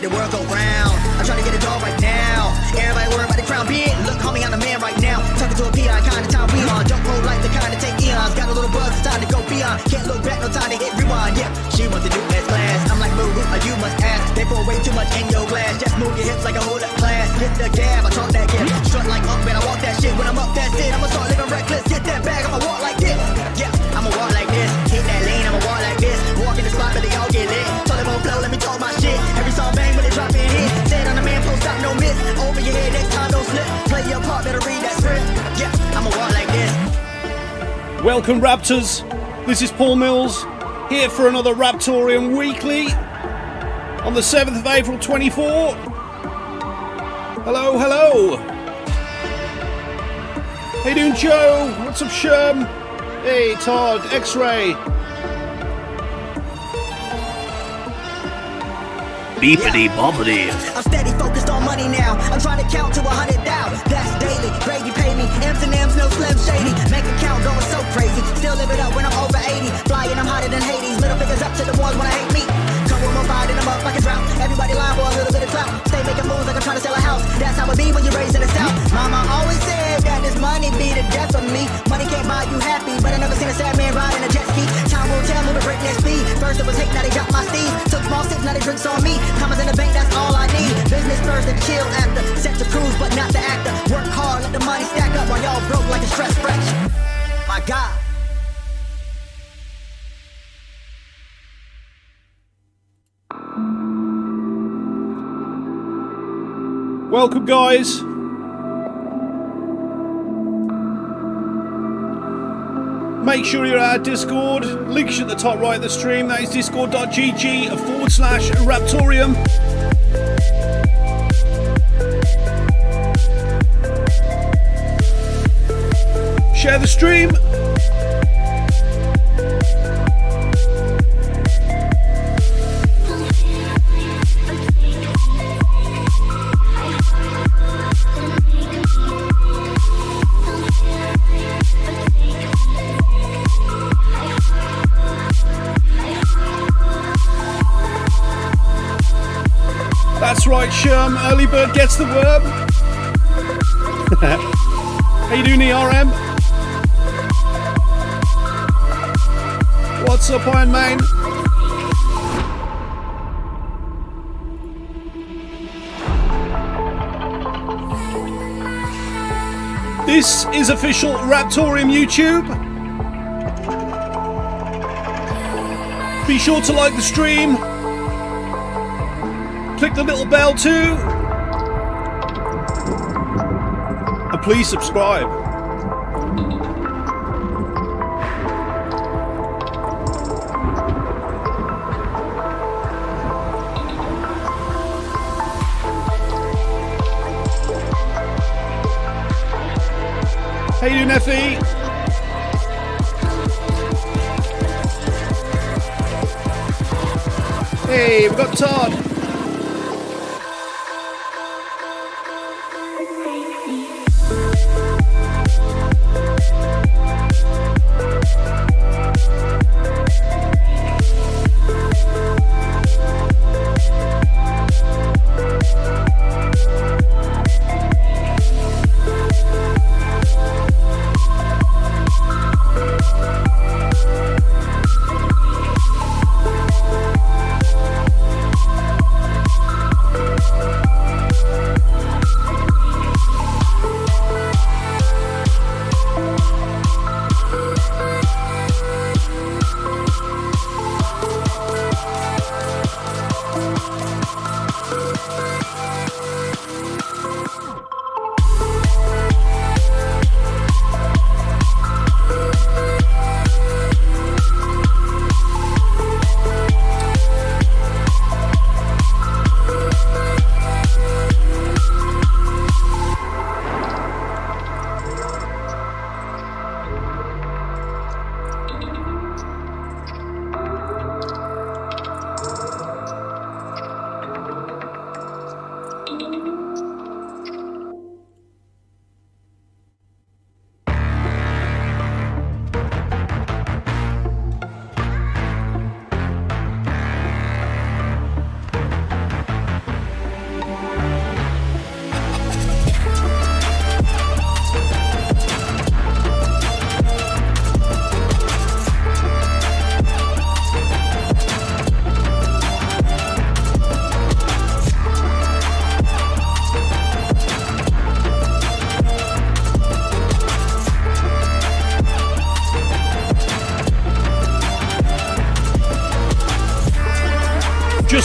make the world go round. I'm trying to get a dog right now. Everybody worried about the crown being. Look, homie, I'm the man right now. Talking to a peon, kind of time we on. Don't roll like the kind of take eons. Got a little buzz, it's time to go beyond. Can't look back, no time to hit rewind. Yeah, she wants to do S class. I'm like, move, you must ask. They pour way too much in your glass. Just move your hips like a hold up class. Hit the gab, I talk that gap. Strut like up, man, I walk that shit. When I'm up, that's it. I'ma start living reckless. Hit that bag, I'ma walk like this. Yeah, I'ma walk like this. Hit that lane, I'ma walk like this. Walk in the spot, but they all get lit. Told them on flow, let me talk my shit. Every song bang, when they drop in hit. Said on the man, post out, no miss. Over your head, next time, don't slip. Play your part, better read that script. Yeah, I'ma walk like this. Welcome, Raptors. This is Paul Mills, here for another Raptoreum Weekly on the 7th of April 24. Hello, hello. How you doing, Joe? What's up, Scherm? Hey, Todd, X-Ray. Beepity boppity. I'm steady focused on money now. I'm trying to count to 100,000. That's daily. Brady pay me. M's and M's, no Slim Shady. Make account going so crazy. Still live it up when I'm over 80. Flying, I'm hotter than Hades. Middle fingers up to the ones when I hate me. Come with my body and I'm up like a drought. Everybody lying for a little bit of clout. Stay making moves like I'm trying to sell a house. That's how it be when you're raised in the South. Mama always said that this money be the death of me. Money can't buy you happy, but I never seen a sad man riding a jet ski. Time will tell, moving breakneck speed. First it was hate, now they got my steez. Took small sips, now they drinks on me. Commas in the bank, that's all I need. Business first and chill after. Set to cruise, but not the actor. Work hard, let the money stack up while y'all broke like a stress fracture. My God. Welcome, guys. Make sure you're at our Discord. Link's at the top right of the stream. That is discord.gg/Raptoreum. Share the stream. That's right, Scherm. Early bird gets the worm. How you doing, ERM? What's up, Iron Man? This is official Raptoreum YouTube. Be sure to like the stream. Click the little bell too. And please subscribe. How you doing, Effie? Hey, we've got Todd.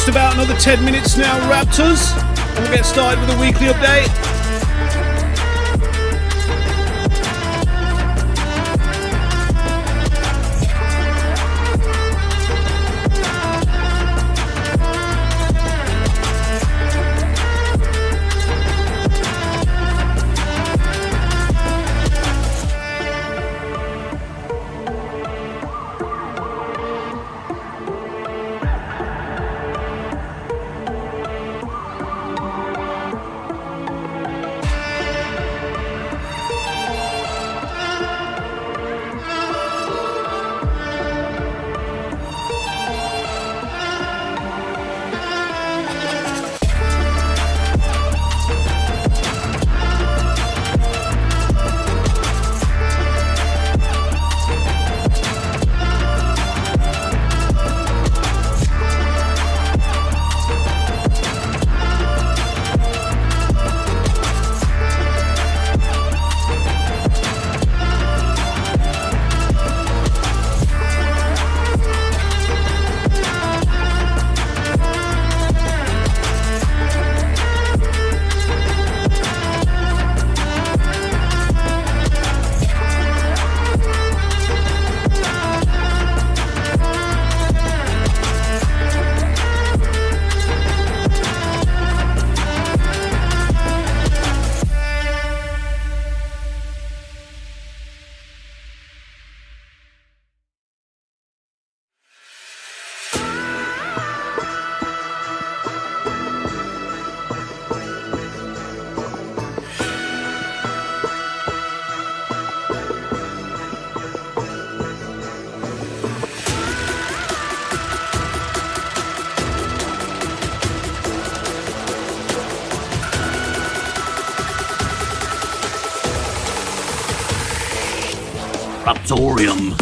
just about another 10 minutes now, Raptors, and we'll get started with a weekly update. Raptoreum.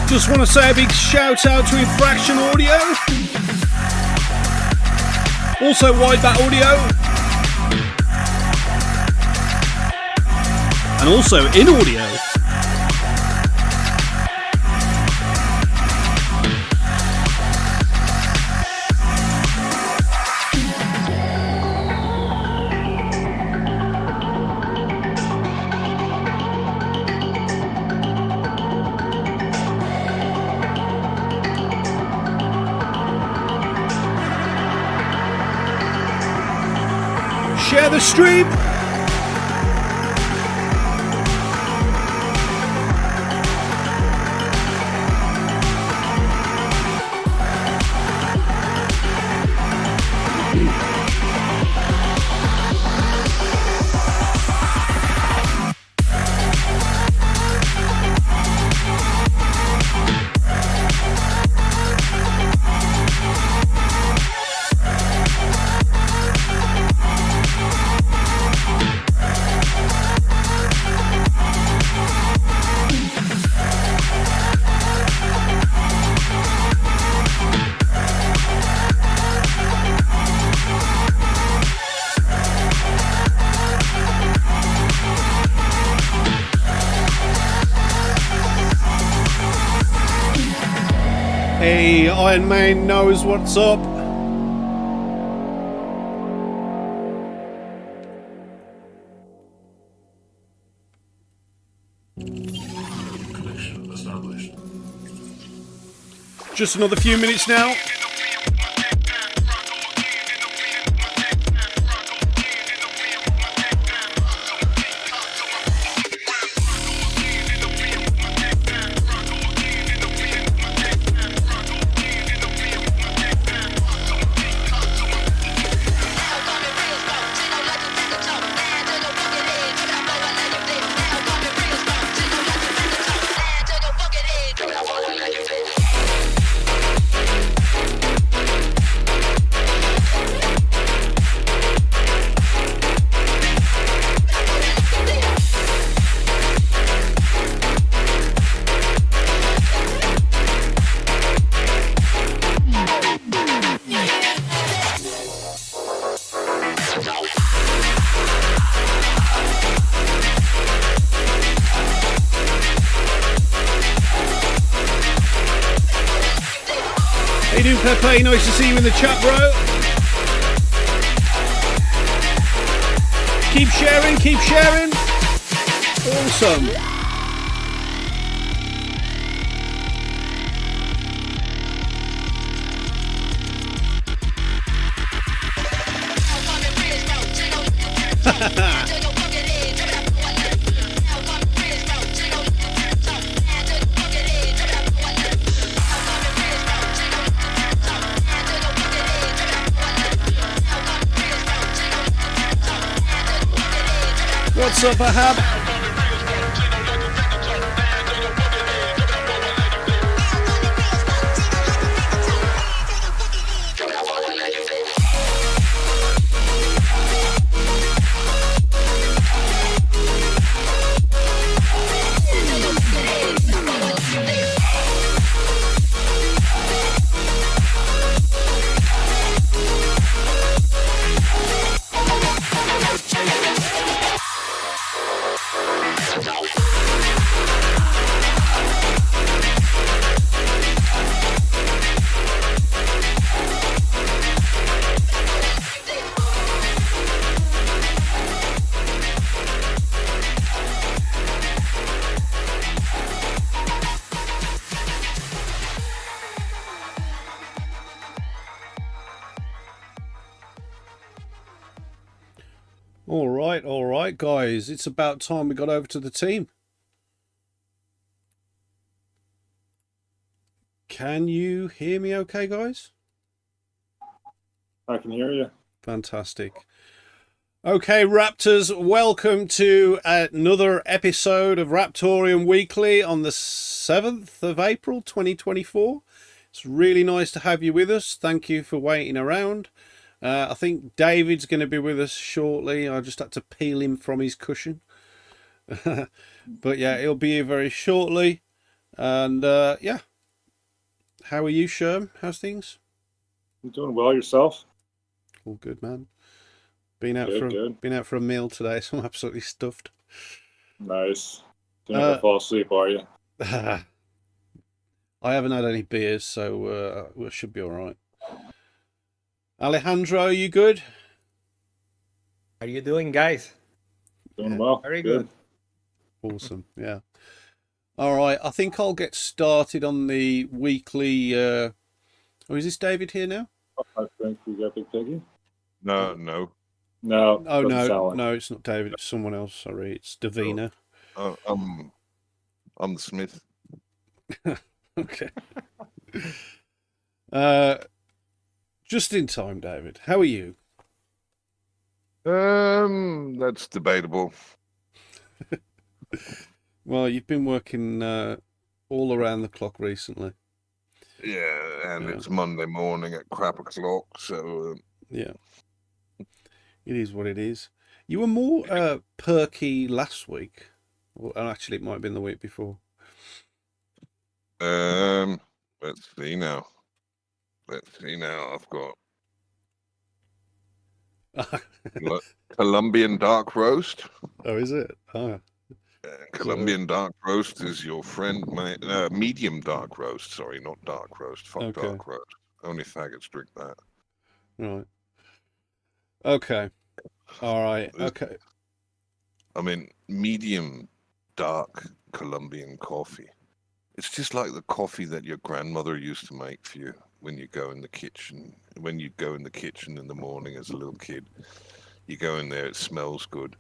Just want to say a big shout out to Infraction Audio, also Widebat Audio, and also in audio. Share the stream. Hey, Iron Man knows what's up. Connection established. Just another few minutes now. How you doing, Pepe? Nice to see you in the chat, bro. Keep sharing, keep sharing. Awesome. What's up, Ahab? All right, guys. It's about time we got over to the team. Can you hear me okay, guys? I can hear you. Fantastic. Okay, Raptors, welcome to another episode of Raptoreum Weekly on the 7th of April, 2024. It's really nice to have you with us. Thank you for waiting around. I think David's going to be with us shortly. I just had to peel him from his cushion. But yeah, he'll be here very shortly. And yeah. How are you, Scherm? How's things? You doing well yourself? All good, man. Been out Good. for a meal today, so I'm absolutely stuffed. Nice. You're not gonna fall asleep, are you? I haven't had any beers, so we should be all right. Alejandro, you good? How are you doing, guys? Doing well. Very good. Awesome. Yeah. All right. I think I'll get started on the weekly. Oh, is this David here now? I think we got BigPiggy. No. No. Oh doesn't no, sound like no, it's not David. It's someone else. Sorry, it's Davina. I'm the Smith. Okay. Just in time, David. How are you? That's debatable. Well, you've been working all around the clock recently. Yeah, and Yeah. it's Monday morning at crap o'clock, so Yeah. It is what it is. You were more perky last week. Well, actually, it might have been the week before. let's see now. I've got Colombian dark roast. Oh, is it? Oh, Colombian dark roast is your friend, medium dark roast. Sorry, not dark roast. Fuck Okay. dark roast. Only faggots drink that. right. Okay. All right. Okay. I mean, medium dark Colombian coffee. It's just like the coffee that your grandmother used to make for you when you go in the kitchen. When you go in the kitchen in the morning as a little kid, you go in there, it smells good.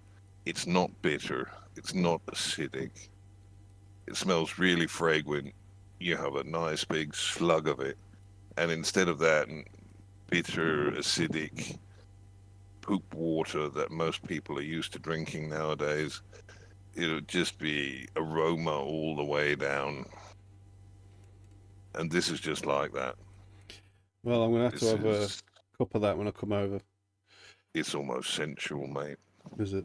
It's not bitter. It's not acidic. It smells really fragrant. You have a nice big slug of it. And instead of that bitter, acidic poop water that most people are used to drinking nowadays, it'll just be aroma all the way down. And this is just like that. Well, I'm gonna have to This have a is, cup of that when I come over. it's almost sensual, mate. Is it?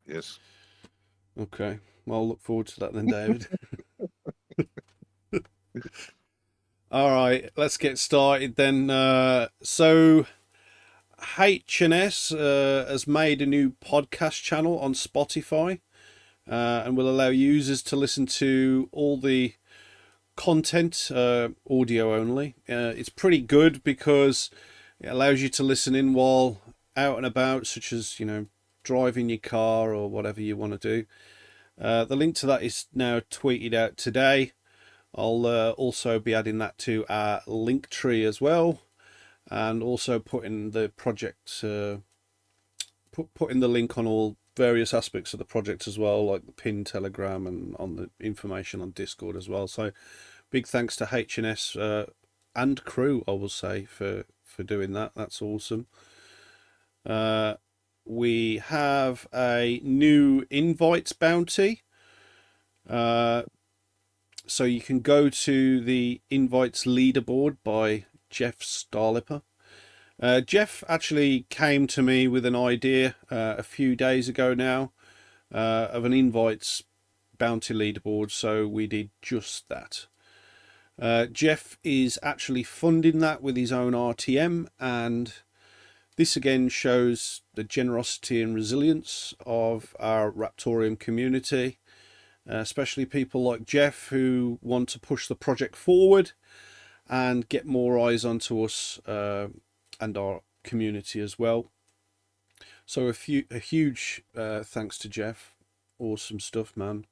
Yes. Okay. Well, I'll look forward to that then, David. All right, let's get started then. So H&S has made a new podcast channel on Spotify and will allow users to listen to all the content audio only. It's pretty good because it allows you to listen in while out and about, such as, you know, driving your car or whatever you want to do. The link to that is now tweeted out today. I'll also be adding that to our link tree as well, and also putting the project putting the link on all various aspects of the project as well, like the pin Telegram and on the information on Discord as well. So big thanks to H&S and crew, I will say, for doing that. That's awesome. We have a new invites bounty. So you can go to the invites leaderboard by Jeff Starlipper. Jeff actually came to me with an idea a few days ago now of an invites bounty leaderboard, so we did just that. Jeff is actually funding that with his own RTM, and this again shows the generosity and resilience of our Raptoreum community, especially people like Jeff who want to push the project forward and get more eyes onto us and our community as well. So a huge thanks to Jeff. Awesome stuff, man.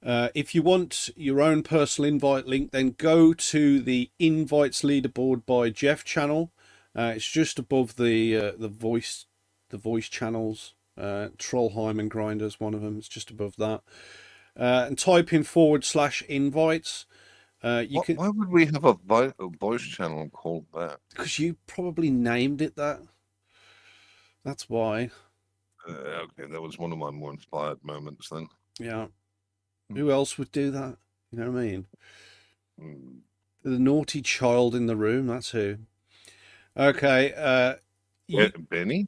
If you want your own personal invite link, then go to the Invites Leaderboard by Jeff channel. It's just above the voice channels. Trollheim and Grinders, one of them. It's just above that. And type in /invites. Why would we have a voice channel called that? Because you probably named it that. That's why. Okay, that was one of my more inspired moments then. Yeah. Who else would do that? You know what I mean? Mm. The naughty child in the room, that's who. Okay. Benny?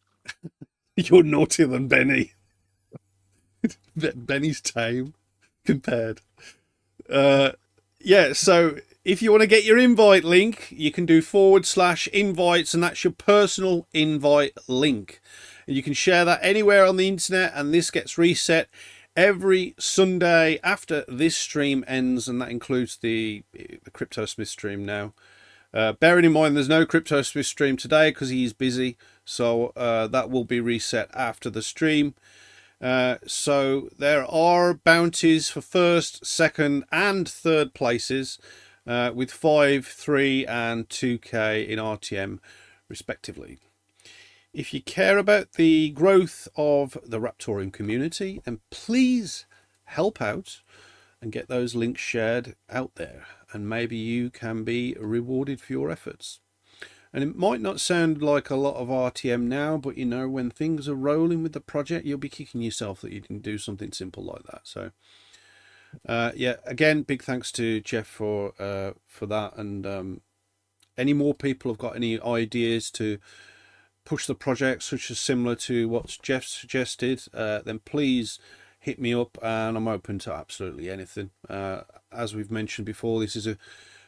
You're naughtier than Benny. Benny's tame compared. Yeah, so if you want to get your invite link, you can do /invites, and that's your personal invite link. And you can share that anywhere on the internet, and this gets reset every Sunday after this stream ends, and that includes the CryptoSmith stream now. Bearing in mind there's no CryptoSmith stream today because he's busy, so that will be reset after the stream. So there are bounties for first, second and third places with 5, 3 and 2k in RTM respectively. If you care about the growth of the Raptoreum community, then please help out and get those links shared out there, and maybe you can be rewarded for your efforts. And it might not sound like a lot of RTM now, but you know, when things are rolling with the project, you'll be kicking yourself that you didn't do something simple like that. So yeah, again, big thanks to Jeff for that. And any more people have got any ideas to push the project, such as similar to what Jeff suggested, then please hit me up, and I'm open to absolutely anything. As we've mentioned before, this is a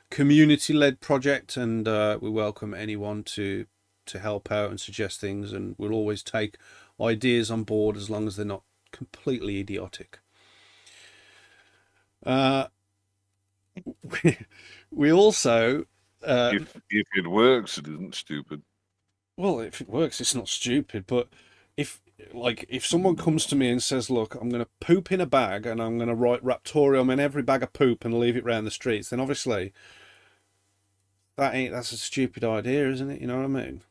community-led project, and we welcome anyone to help out and suggest things, and we'll always take ideas on board as long as they're not completely idiotic. We also if it works, it isn't stupid. Well, if it works, it's not stupid. But if someone comes to me and says, look, I'm going to poop in a bag and I'm going to write Raptoreum in every bag of poop and leave it around the streets, then obviously that's a stupid idea, isn't it? You know what I mean?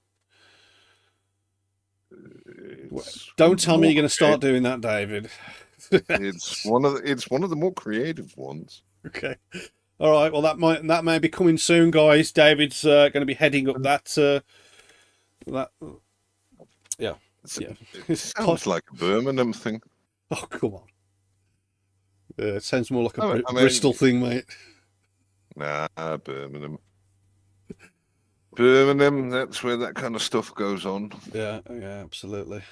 Don't tell me you're going to start doing that, David. It's one of the more creative ones. Okay. All right. Well, that may be coming soon, guys. David's going to be heading up that. Yeah. It sounds like a Birmingham thing. Oh, come on. It sounds more like a Bristol thing, mate. Nah, Birmingham. Birmingham, that's where that kind of stuff goes on. Yeah, absolutely.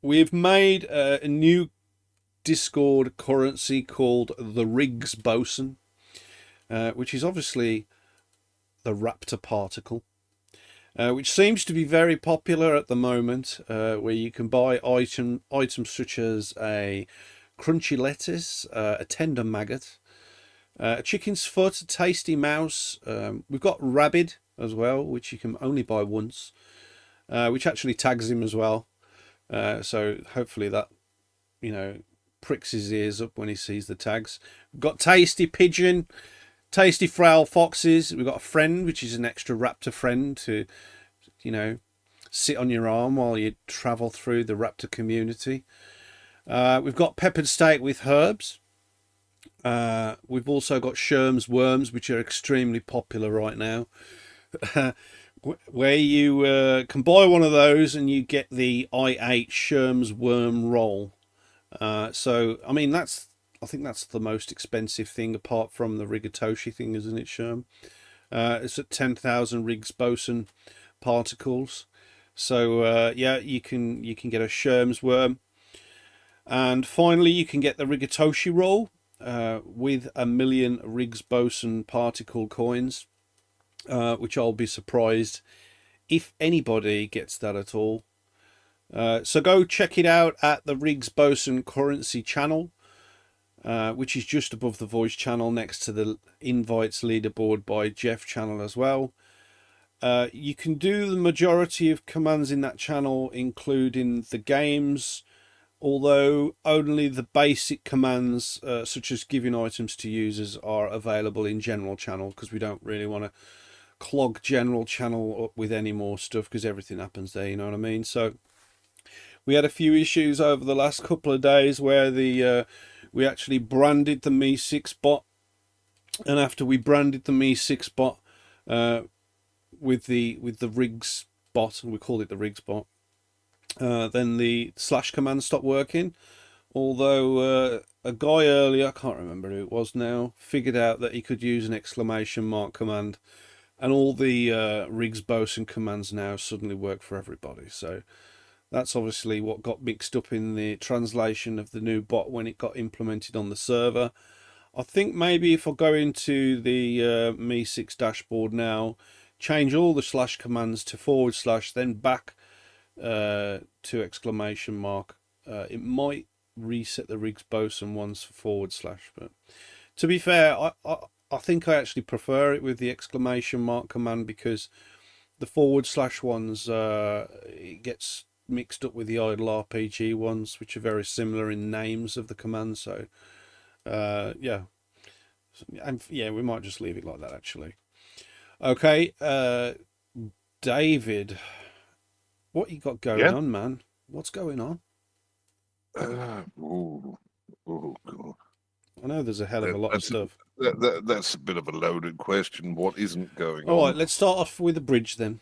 We've made a new Discord currency called the Riggs Boson, which is obviously the Raptor particle. Which seems to be very popular at the moment, where you can buy items such as a crunchy lettuce, a tender maggot, a chicken's foot, a tasty mouse. We've got rabbit as well, which you can only buy once, which actually tags him as well. So hopefully that, pricks his ears up when he sees the tags. We've got tasty pigeon, tasty frail foxes. We've got a friend, which is an extra raptor friend to, sit on your arm while you travel through the raptor community. We've got peppered steak with herbs. We've also got Scherm's worms, which are extremely popular right now. Where you can buy one of those and you get the I ate Scherm's worm roll. So, I mean, I think that's the most expensive thing apart from the Rigatoshi thing, isn't it, Scherm? It's at 10,000 Riggs Boson particles. So, yeah, you can get a Scherm's worm. And finally, you can get the Rigatoshi roll with 1 million Riggs Boson particle coins, which I'll be surprised if anybody gets that at all. So go check it out at the Riggs Boson currency channel, which is just above the voice channel next to the invites leaderboard by Jeff channel as well. You can do the majority of commands in that channel, including the games, although only the basic commands, such as giving items to users, are available in general channel, because we don't really want to clog general channel up with any more stuff, because everything happens there, you know what I mean? So we had a few issues over the last couple of days where we actually branded the Me6 bot, and after we branded the Me6 bot with the Riggs bot, and we called it the Riggs bot, then the slash command stopped working. Although a guy earlier, I can't remember who it was now, figured out that he could use an exclamation mark command, and all the Riggs Boson commands now suddenly work for everybody. So that's obviously what got mixed up in the translation of the new bot when it got implemented on the server. I think maybe if I go into the Me6 dashboard now, change all the slash commands to /, then back to exclamation mark, it might reset the rigs bosun ones for /. But to be fair, I think I actually prefer it with the exclamation mark command, because the / ones, it gets mixed up with the idle RPG ones, which are very similar in names of the command. So yeah, and yeah, we might just leave it like that actually. Okay, David, what you got going on, man? What's going on? Ooh, cool. I know there's a hell of a lot of stuff. That's a bit of a loaded question. What isn't going on? All right, let's start off with the bridge then.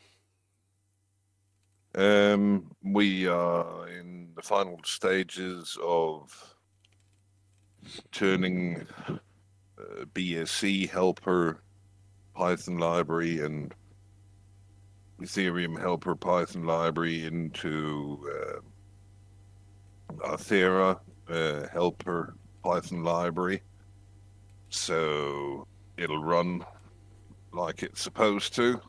We are in the final stages of turning BSC helper Python library and Ethereum helper Python library into Athera helper Python library. So it'll run like it's supposed to.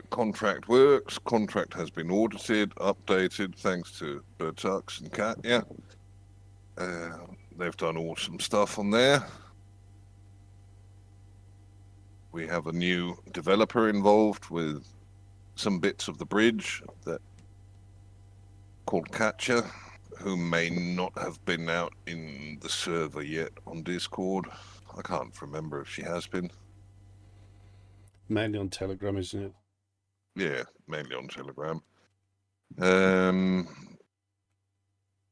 Contract works. Contract has been audited, updated, thanks to Bertux and Katya. They've done awesome stuff on there. We have a new developer involved with some bits of the bridge that called Katya, who may not have been out in the server yet on Discord. I can't remember if she has been. Mainly on Telegram, isn't it? Yeah, mainly on Telegram.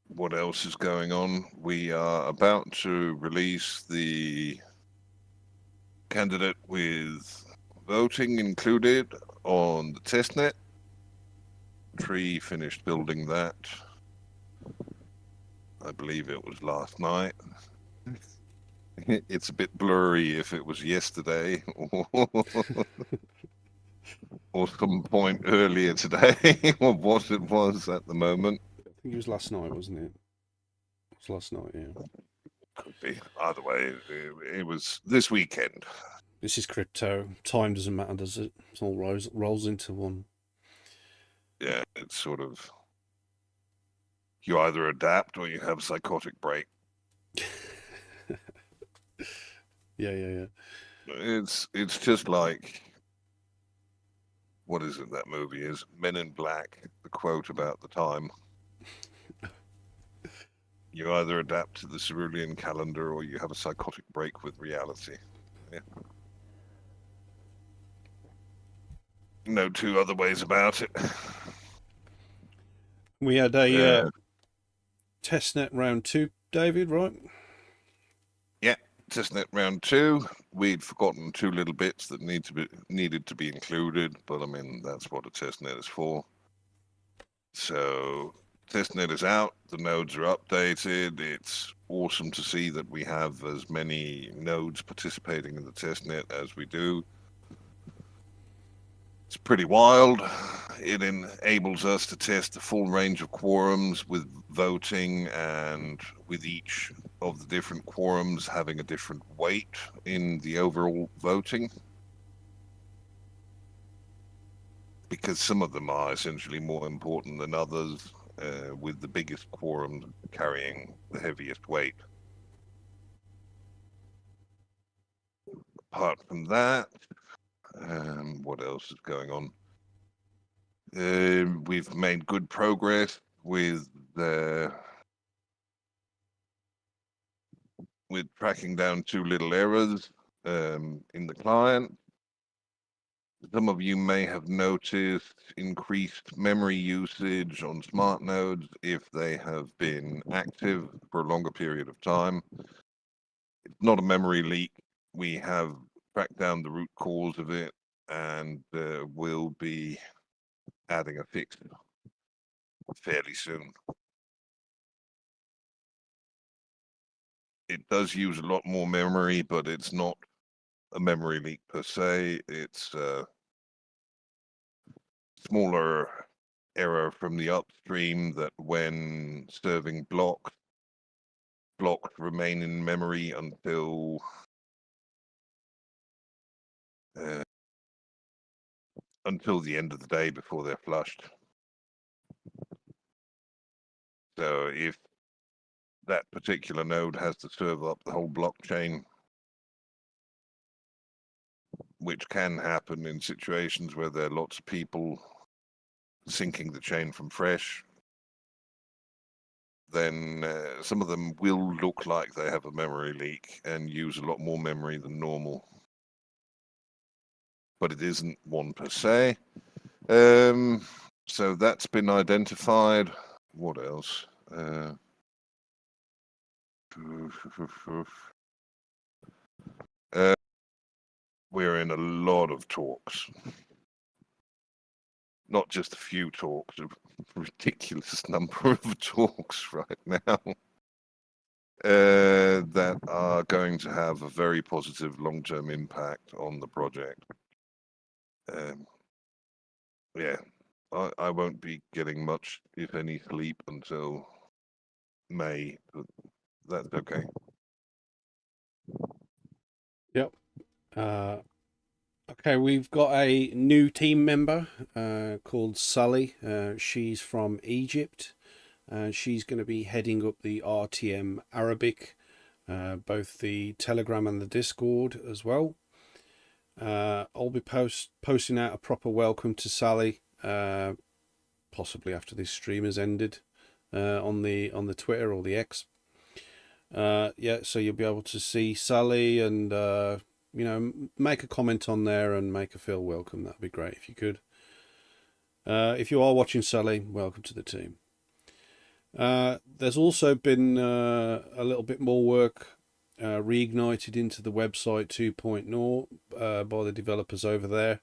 What else is going on? We are about to release the candidate with voting included on the testnet. Tree finished building that. I believe it was last night. It's a bit blurry if it was yesterday or some point earlier today, or what it was at the moment. I think it was last night, wasn't it? It was last night, yeah. Could be. Either way, it was this weekend. This is crypto. Time doesn't matter, does it? It all rolls into one. Yeah, it's sort of, you either adapt or you have a psychotic break. Yeah. It's just like, what is it that movie is? Men in Black, the quote about the time. You either adapt to the cerulean calendar or you have a psychotic break with reality. Yeah. No two other ways about it. We had a testnet round 2, David, right? Yeah, testnet round 2. We'd forgotten 2 little bits that needed to be included, but I mean that's what a testnet is for. So testnet is out, the nodes are updated. It's awesome to see that we have as many nodes participating in the testnet as we do. It's pretty wild. It enables us to test the full range of quorums with voting, and with each of the different quorums having a different weight in the overall voting. Because some of them are essentially more important than others, with the biggest quorum carrying the heaviest weight. Apart from that, what else is going on? We've made good progress with tracking down 2 little errors in the client. Some of you may have noticed increased memory usage on smart nodes if they have been active for a longer period of time. It's not a memory leak. We have tracked down the root cause of it, and we'll be adding a fix fairly soon. It does use a lot more memory, but it's not a memory leak per se. It's a smaller error from the upstream that when serving blocks remain in memory until the end of the day before they're flushed. So if that particular node has to serve up the whole blockchain, which can happen in situations where there are lots of people syncing the chain from fresh. Then some of them will look like they have a memory leak and use a lot more memory than normal. But it isn't one per se. So that's been identified. What else? We're in a lot of talks. Not just a few talks, a ridiculous number of talks right now that are going to have a very positive long-term impact on the project. Yeah, I won't be getting much, if any, sleep until May, but that's okay. Yep. Okay, we've got a new team member called Sally. She's from Egypt, and she's going to be heading up the RTM Arabic, both the Telegram and the Discord as well. I'll be posting out a proper welcome to Sally, possibly after this stream has ended, on the Twitter or the X. Yeah, so you'll be able to see Sally and you know, make a comment on there and make her feel welcome. That'd be great if you could. If you are watching Sally, welcome to the team. There's also been a little bit more work reignited into the website 2.0 by the developers over there,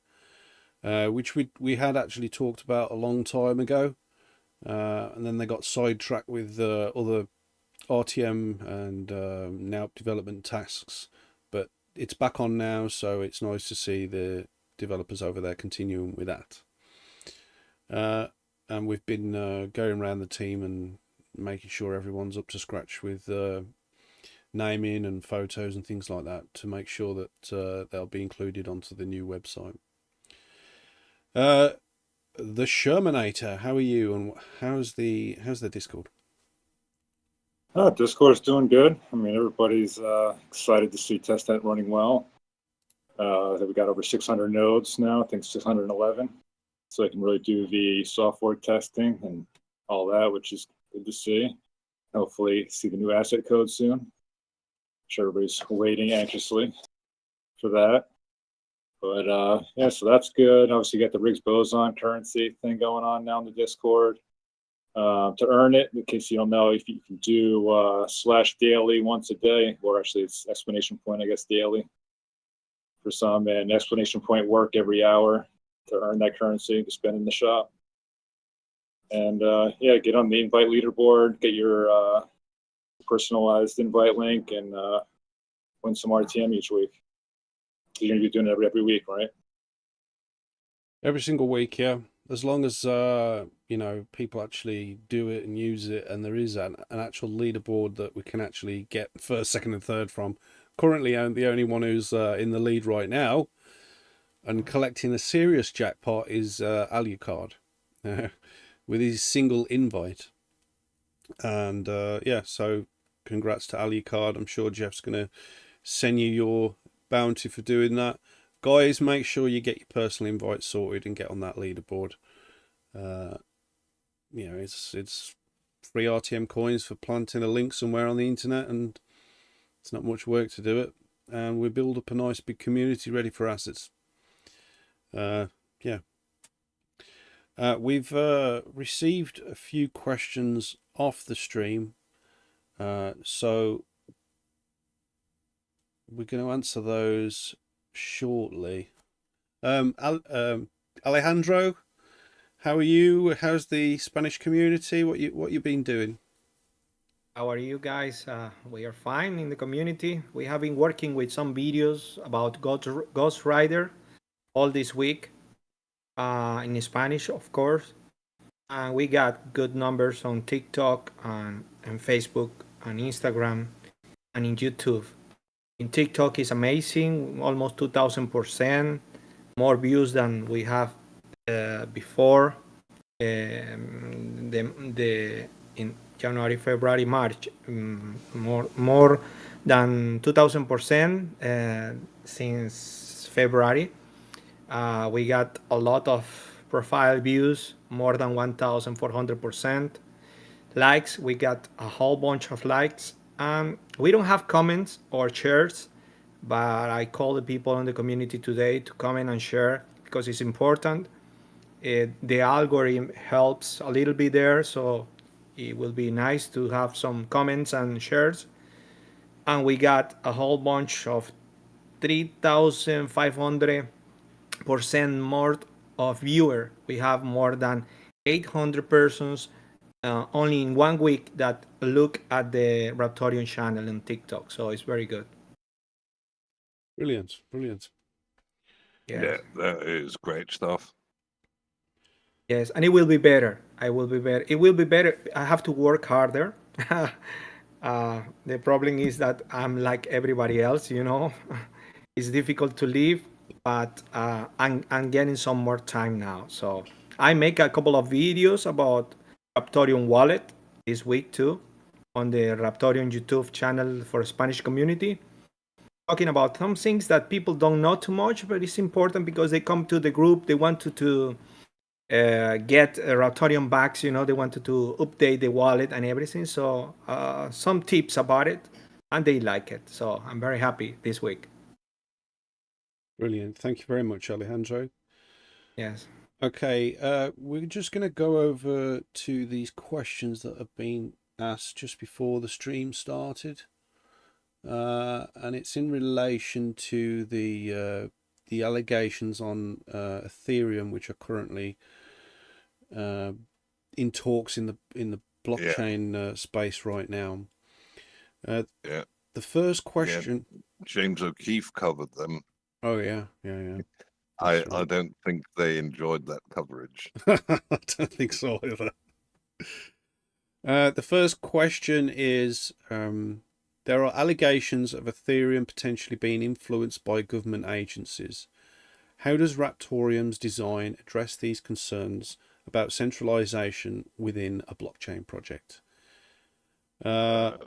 which we had actually talked about a long time ago, and then they got sidetracked with other RTM and now development tasks, but it's back on now, so it's nice to see the developers over there continuing with that. And we've been going around the team and making sure everyone's up to scratch with naming and photos and things like that to make sure that they'll be included onto the new website. The Scherminator, how are you, and how's the Discord? Discord's doing good. I mean, everybody's excited to see testnet running well. We got over 600 nodes now. I think 611. So I can really do the software testing and all that, which is good to see. Hopefully see the new asset code soon. I'm sure everybody's waiting anxiously for that. But yeah, so that's good. Obviously, you got the Riggs boson currency thing going on now in the Discord. To earn it, in case you don't know, if you can do /daily once a day, or actually it's exclamation point, I guess, daily for some, and exclamation point work every hour to earn that currency to spend in the shop. And yeah, get on the invite leaderboard, get your personalized invite link, and win some RTM each week. You're going to be doing it every week, right? Every single week, yeah. As long as you know, people actually do it and use it, and there is an actual leaderboard that we can actually get first, second, and third from. Currently, I'm the only one who's in the lead right now, and collecting a serious jackpot is Alucard with his single invite. And yeah, so congrats to Alucard. I'm sure Jeff's going to send you your bounty for doing that. Guys, make sure you get your personal invite sorted and get on that leaderboard. You know, it's free RTM coins for planting a link somewhere on the internet, and it's not much work to do it. And we build up a nice big community ready for assets. Yeah. We've received a few questions off the stream, so we're going to answer those shortly. Alejandro, how are you? How's the Spanish community? What you been doing? How are you guys? We are fine in the community. We have been working with some videos about Ghost Rider all this week, in Spanish, of course. And we got good numbers on TikTok and Facebook and Instagram and in YouTube. In TikTok is amazing, almost 2,000% more views than we have January, February, March, more than 2,000% since February. We got a lot of profile views, more than 1,400%. Likes, we got a whole bunch of likes. We don't have comments or shares, but I call the people in the community today to comment and share because it's important. The algorithm helps a little bit there, so it will be nice to have some comments and shares. And we got a whole bunch of 3,500% more of viewer. We have more than 800 persons only in 1 week that look at the Raptoreum channel on TikTok. So it's very good. Brilliant, brilliant. Yes. Yeah, that is great stuff. Yes, and it will be better. I will be better. It will be better. I have to work harder. The problem is that I'm like everybody else, you know. It's difficult to leave, but I'm getting some more time now. So I make a couple of videos about Raptorium wallet this week too on the Raptorium YouTube channel for Spanish community, talking about some things that people don't know too much, but it's important because they come to the group, they want to get Raptorium backs, you know, they wanted to update the wallet and everything. So some tips about it, and they like it. So I'm very happy this week. Brilliant. Thank you very much, Alejandro. Yes. Okay, we're just going to go over to these questions that have been asked just before the stream started. And it's in relation to the allegations on Ethereum, which are currently in talks in the blockchain space right now. The first question. Yeah. James O'Keefe covered them. Oh yeah. I don't think they enjoyed that coverage. I don't think so either. The first question is, there are allegations of Ethereum potentially being influenced by government agencies. How does Raptorium's design address these concerns about centralization within a blockchain project? I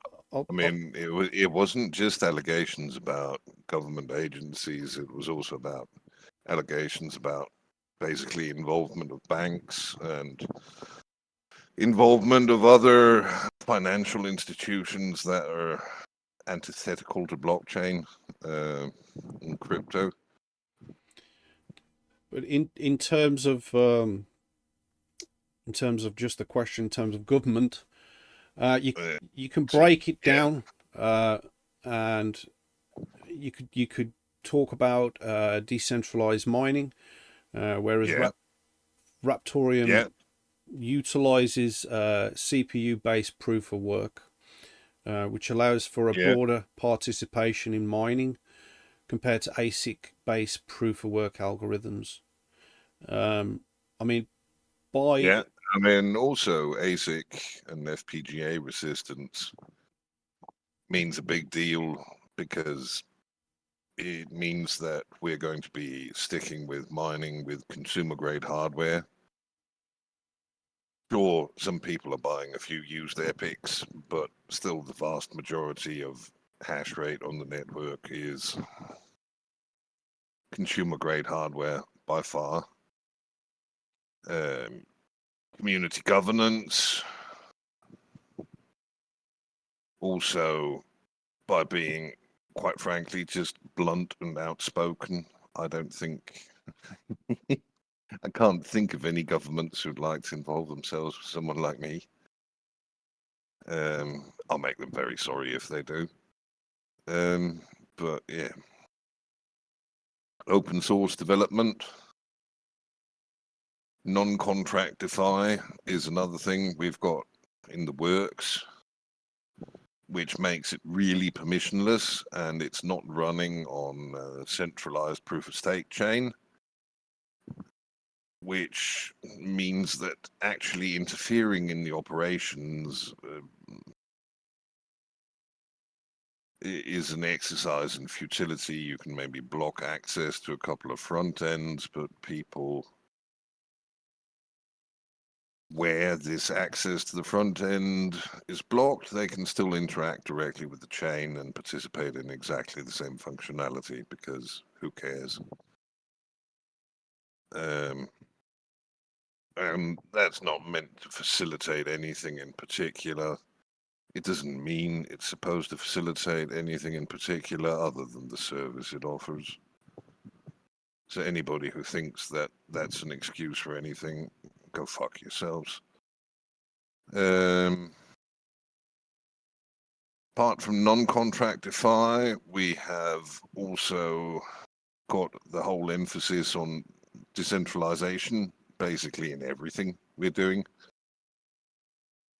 mean, it wasn't just allegations about government agencies. It was also about allegations about basically involvement of banks and involvement of other financial institutions that are antithetical to blockchain and crypto. But in terms of just the question, in terms of government, you can break it down, and you could talk about decentralized mining, whereas Raptorium utilizes CPU-based proof of work, which allows for a broader participation in mining compared to ASIC-based proof of work algorithms. I mean, also ASIC and FPGA resistance means a big deal because it means that we're going to be sticking with mining with consumer-grade hardware. Sure, some people are buying a few used epics, but still the vast majority of hash rate on the network is consumer-grade hardware by far. Community governance, also by being, quite frankly, just blunt and outspoken. I don't think I can't think of any governments who'd like to involve themselves with someone like me. I'll make them very sorry if they do. But yeah, open source development, non-contract DeFi is another thing we've got in the works, which makes it really permissionless, and it's not running on a centralized proof of stake chain, which means that actually interfering in the operations is an exercise in futility. You can maybe block access to a couple of front ends, but people where this access to the front end is blocked, they can still interact directly with the chain and participate in exactly the same functionality, because who cares? And that's not meant to facilitate anything in particular. It doesn't mean it's supposed to facilitate anything in particular other than the service it offers. So anybody who thinks that that's an excuse for anything, go fuck yourselves. Apart from non-contractify, we have also got the whole emphasis on decentralization, basically in everything we're doing.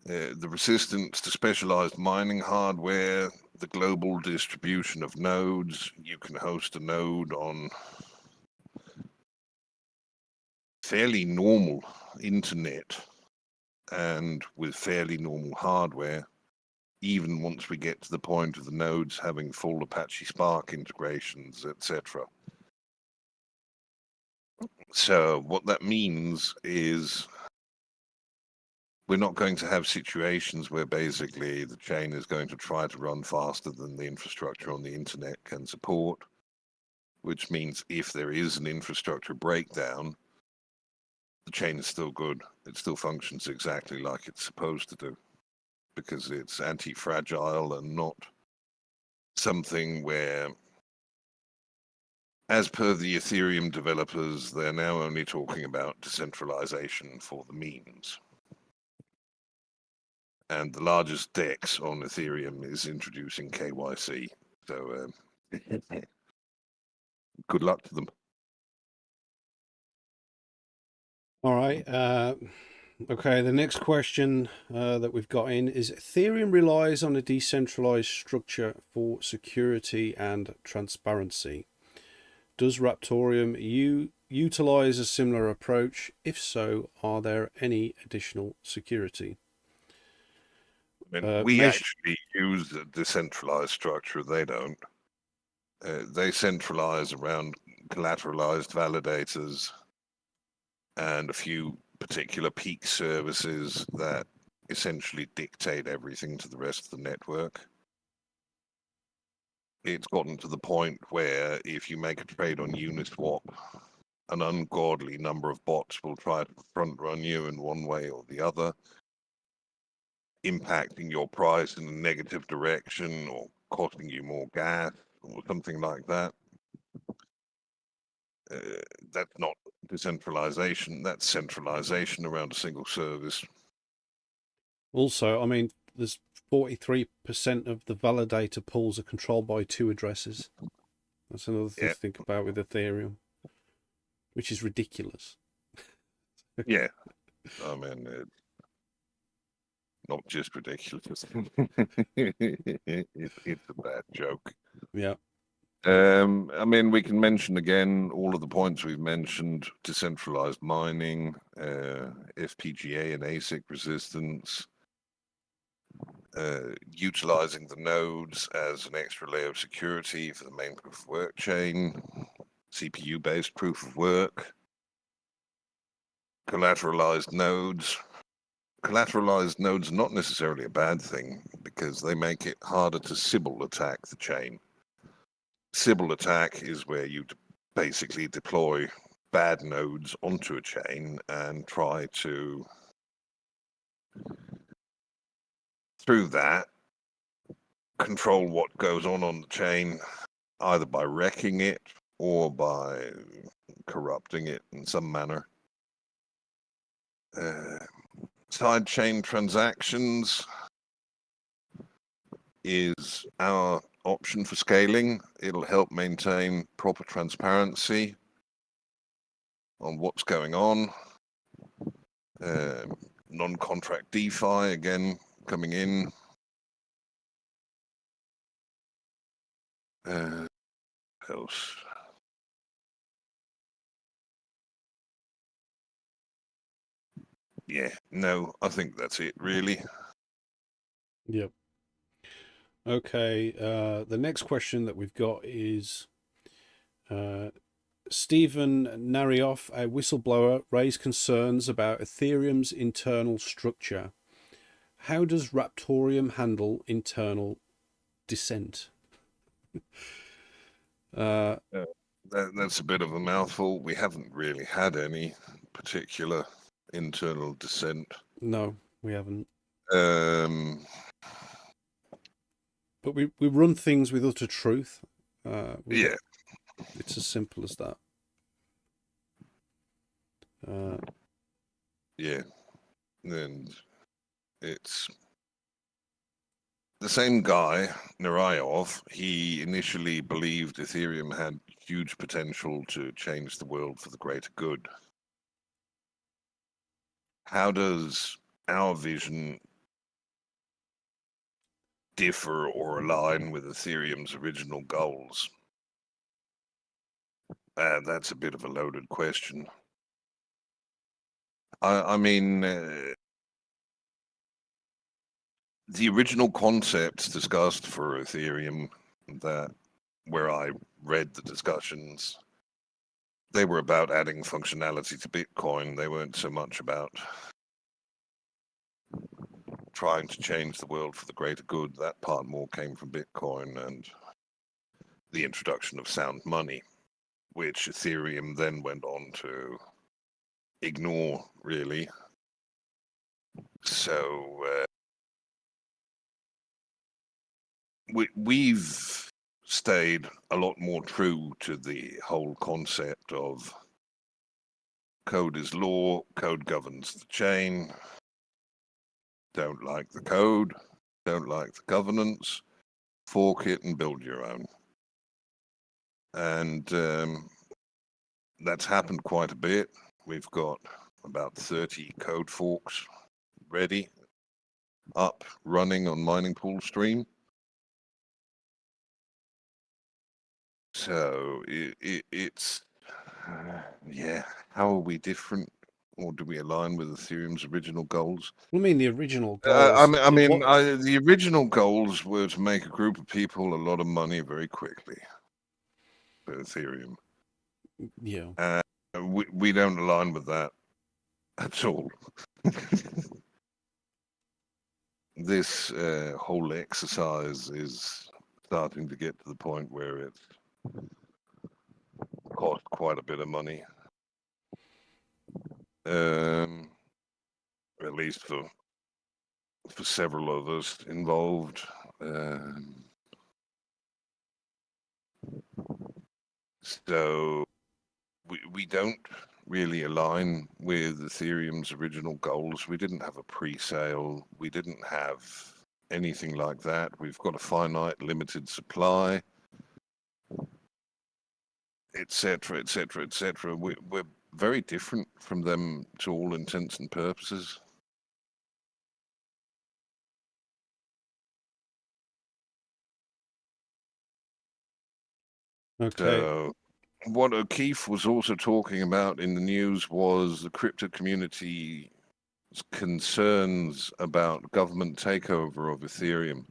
The resistance to specialized mining hardware, the global distribution of nodes. You can host a node on fairly normal internet and with fairly normal hardware, even once we get to the point of the nodes having full Apache Spark integrations, etc. So what that means is we're not going to have situations where basically the chain is going to try to run faster than the infrastructure on the internet can support, which means if there is an infrastructure breakdown, the chain is still good. It still functions exactly like it's supposed to do, because it's anti-fragile and not something where, as per the Ethereum developers, they're now only talking about decentralization for the memes. And the largest DEX on Ethereum is introducing KYC. So good luck to them. All right. Okay, the next question that we've got in is: Ethereum relies on a decentralized structure for security and transparency. Does Raptoreum utilize a similar approach? If so, are there any additional security? I mean, we actually use a decentralized structure. They don't. They centralize around collateralized validators and a few particular peak services that essentially dictate everything to the rest of the network. It's gotten to the point where if you make a trade on Uniswap, an ungodly number of bots will try to front run you in one way or the other, impacting your price in a negative direction or costing you more gas or something like that. That's not decentralization, that's centralization around a single service. Also, I mean, there's 43% of the validator pools are controlled by 2 addresses. That's another thing to think about with Ethereum, which is ridiculous. Yeah, I mean, not just ridiculous. It's a bad joke. Yeah. I mean, we can mention again all of the points we've mentioned: decentralized mining, FPGA and ASIC resistance, utilizing the nodes as an extra layer of security for the main proof of work chain, CPU-based proof of work, collateralized nodes. Collateralized nodes are not necessarily a bad thing because they make it harder to Sybil attack the chain. Sybil attack is where you basically deploy bad nodes onto a chain and try to, through that, control what goes on the chain, either by wrecking it or by corrupting it in some manner. Sidechain transactions is our option for scaling. It'll help maintain proper transparency on what's going on. Non-contract DeFi again coming in. What else? Yeah, no, I think that's it really. Yep. Okay, the next question that we've got is Stephen Narioff, a whistleblower, raised concerns about Ethereum's internal structure. How does Raptoreum handle internal dissent? That's a bit of a mouthful. We haven't really had any particular internal dissent. No, we haven't. Um, But we run things with utter truth. yeah. It's as simple as that. Yeah. And it's the same guy, Narayov. He initially believed Ethereum had huge potential to change the world for the greater good. How does our vision differ or align with Ethereum's original goals? That's a bit of a loaded question. I mean, the original concepts discussed for Ethereum, that where I read the discussions, they were about adding functionality to Bitcoin. They weren't so much about trying to change the world for the greater good. That part more came from Bitcoin and the introduction of sound money, which Ethereum then went on to ignore, really. So we've stayed a lot more true to the whole concept of code is law, code governs the chain. Don't like the code, don't like the governance, fork it and build your own. And that's happened quite a bit. We've got about 30 code forks ready, up, running on Mining Pool Stream. So it's, yeah, how are we different? Or do we align with Ethereum's original goals? I mean, the original goals. The original goals were to make a group of people a lot of money very quickly for Ethereum. Yeah. We don't align with that at all. This whole exercise is starting to get to the point where it costs quite a bit of money. At least for several of us involved. So we don't really align with Ethereum's original goals. We didn't have a pre-sale. We didn't have anything like that. We've got a finite, limited supply, etc., etc., etc. We're very different from them to all intents and purposes. Okay. So what O'Keefe was also talking about in the news was the crypto community's concerns about government takeover of Ethereum.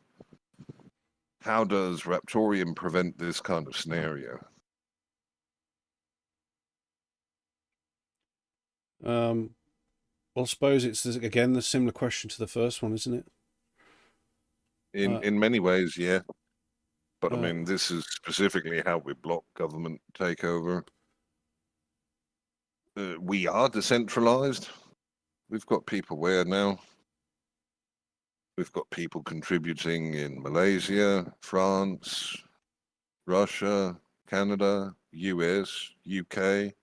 How does Raptoreum prevent this kind of scenario? Well, I suppose it's again the similar question to the first one, isn't it? In many ways, yeah. But I mean, this is specifically how we block government takeover. We are decentralized. We've got people where now? We've got people contributing in Malaysia, France, Russia, Canada, US, UK,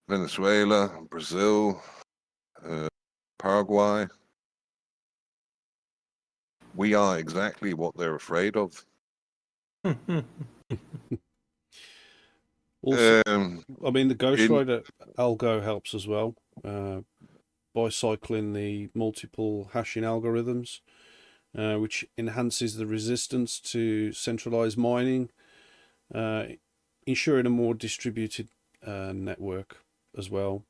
Venezuela, Brazil, Paraguay. We are exactly what they're afraid of. Also, I mean, the Ghostwriter algo helps as well by cycling the multiple hashing algorithms, which enhances the resistance to centralized mining, ensuring a more distributed network as well.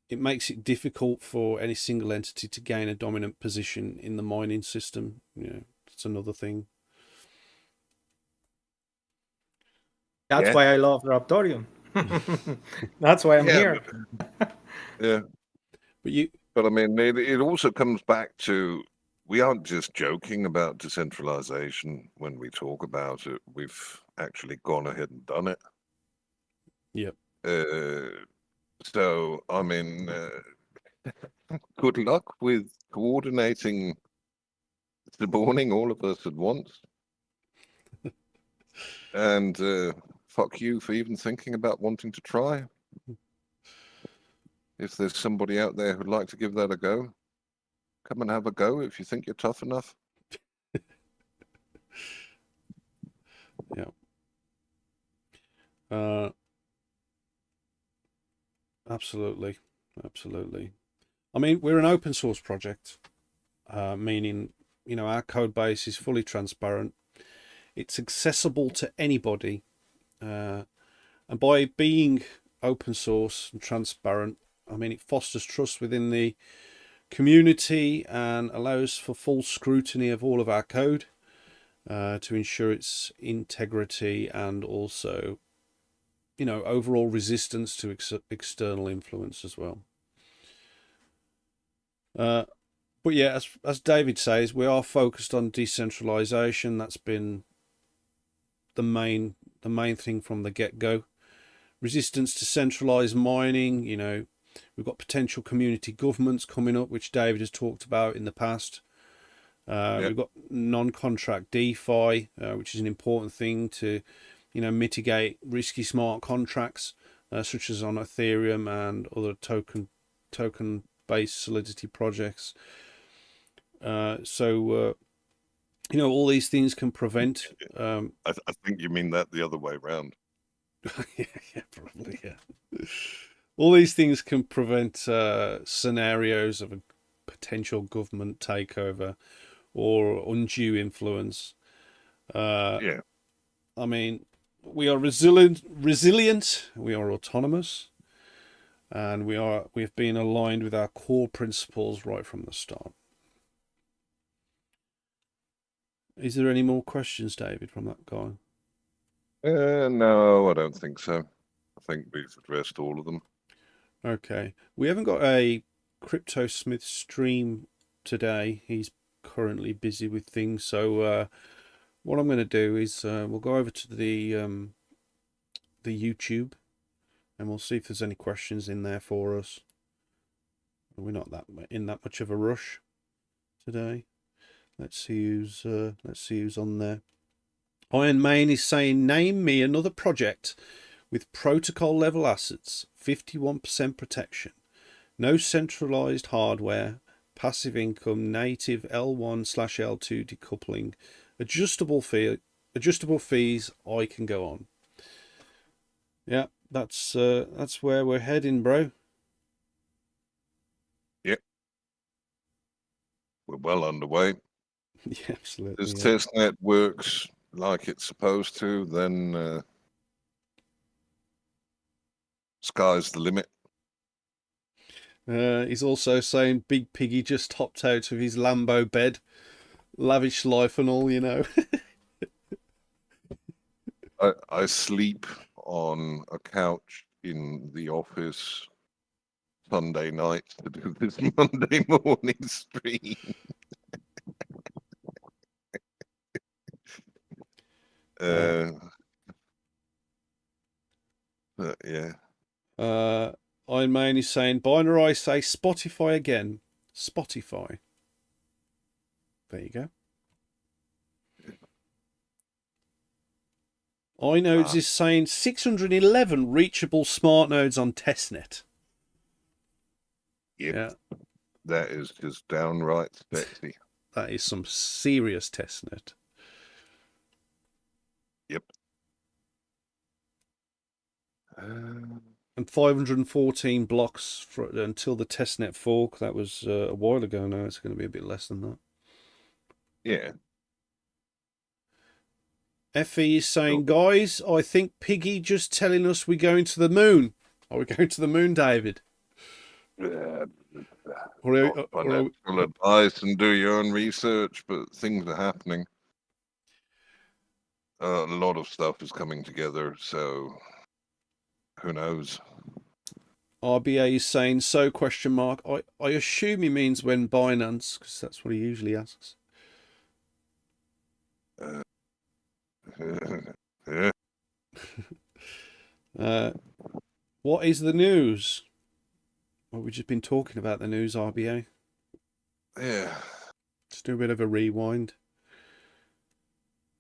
It makes it difficult for any single entity to gain a dominant position in the mining system. That's another thing. That's Yeah. why I love Raptoreum. That's why I'm Yeah, here. yeah. But you, But I mean, it also comes back to we aren't just joking about decentralization when we talk about it. We've actually gone ahead and done it. yep. So, I mean, good luck with coordinating suborning all of us at once. And fuck you for even thinking about wanting to try. If there's somebody out there who'd like to give that a go, come and have a go if you think you're tough enough. Yeah. Absolutely. Absolutely. I mean, we're an open source project, meaning, you know, our code base is fully transparent. It's accessible to anybody. And by being open source and transparent, I mean, it fosters trust within the community and allows for full scrutiny of all of our code to ensure its integrity and also, you know, overall resistance to external influence as well. But yeah, as David says, we are focused on decentralization. That's been the main thing from the get-go. Resistance to centralized mining, you know, we've got potential community governments coming up, which David has talked about in the past. We've got non-contract DeFi, which is an important thing to, you know, mitigate risky smart contracts, such as on Ethereum and other token-based Solidity projects. So you know, all these things can prevent. I think you mean that the other way around. Yeah, probably, yeah. All these things can prevent scenarios of a potential government takeover or undue influence. Yeah. I mean, we are resilient, we are autonomous, and we've been aligned with our core principles right from the start. Is there any more questions, David, from that guy? No, I don't think so. I think we've addressed all of them. Okay. We haven't got a CryptoSmith stream today. He's currently busy with things. So what I'm going to do is we'll go over to the YouTube and we'll see if there's any questions in there for us. We're not in that much of a rush today. Let's see who's on there. Iron Main is saying, name me another project with protocol level assets, 51% protection, no centralized hardware, passive income, native L1/L2 decoupling, adjustable fees. I can go on. Yeah, that's where we're heading, bro. Yep. We're well underway. Yeah, absolutely. This testnet works like it's supposed to, then sky's the limit. He's also saying BigPiggy just hopped out of his Lambo bed. Lavish life and all, you know. I sleep on a couch in the office Sunday night to do this Monday morning stream. Yeah. Iron Man is saying, Binarai say Spotify again. Spotify. There you go. iNodes is saying 611 reachable smart nodes on testnet. Yep. Yeah. That is just downright sexy. That is some serious testnet. Yep. And 514 blocks until the testnet fork. That was a while ago now. It's going to be a bit less than that. Yeah. Effie is saying, guys, I think Piggy just telling us we're going to the moon. Are we going to the moon, David? Financial advice and do your own research, but things are happening. A lot of stuff is coming together, so who knows? RBA is saying so, question mark. I assume he means when Binance, because that's what he usually asks. What is the news? Well, we've just been talking about the news, RBA. Yeah. Let's do a bit of a rewind.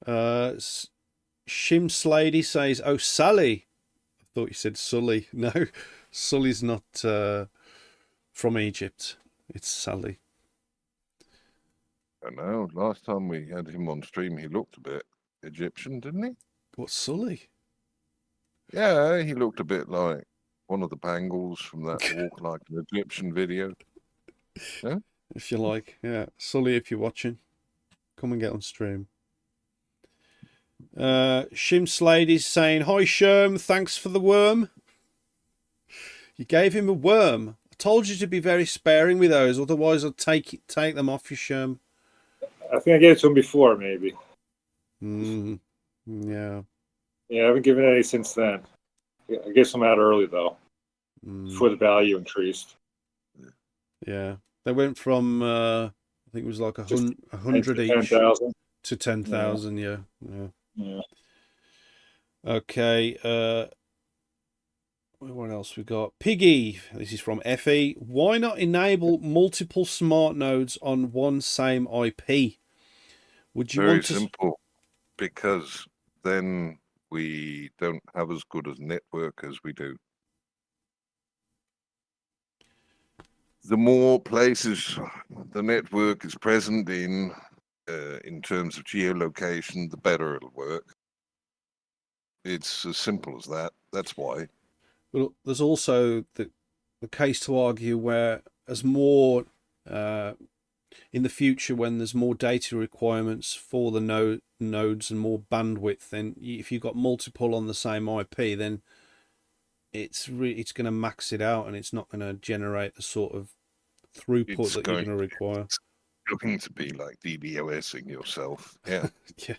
Shim Slady says, "Oh, Sally." I thought you said Sully. No, Sully's not from Egypt. It's Sally. I know. Last time we had him on stream, he looked a bit Egyptian, didn't he? What's Sully? Yeah, he looked a bit like one of the Bangles from that Walk Like an Egyptian video. Yeah? If you like. Yeah, Sully, if you're watching, come and get on stream. Shim Slade is saying, "Hi Scherm, thanks for the worm." You gave him a worm. I told you to be very sparing with those, otherwise I'll take them off you, Scherm. I think I gave it to him before, maybe. Yeah. Yeah, I haven't given any since then. I gave some out early, though, before the value increased. Yeah. They went from, I think it was like 100 each 10,000 to 10,000, yeah. Yeah. Okay, what else we got? Piggy, this is from FE. Why not enable multiple smart nodes on one same IP? Would you Very want to... simple, because then we don't have as good a network as we do. The more places the network is present in terms of geolocation, the better it'll work. It's as simple as that. That's why. Well, there's also the case to argue where as more in the future, when there's more data requirements for the nodes and more bandwidth, then if you've got multiple on the same IP, then it's going to max it out, and it's not going to generate the sort of throughput that you're going to require. It's going to be like DDoSing yourself. Yeah. Yeah.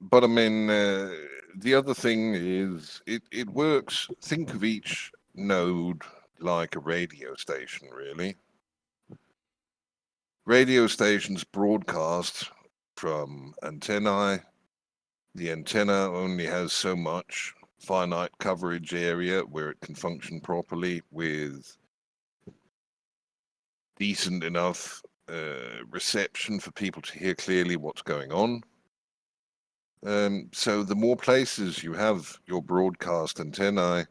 But I mean, the other thing is it works. Think of each node like a radio station, really. Radio stations broadcast from antennae. The antenna only has so much finite coverage area where it can function properly with decent enough reception for people to hear clearly what's going on. So the more places you have your broadcast antennae,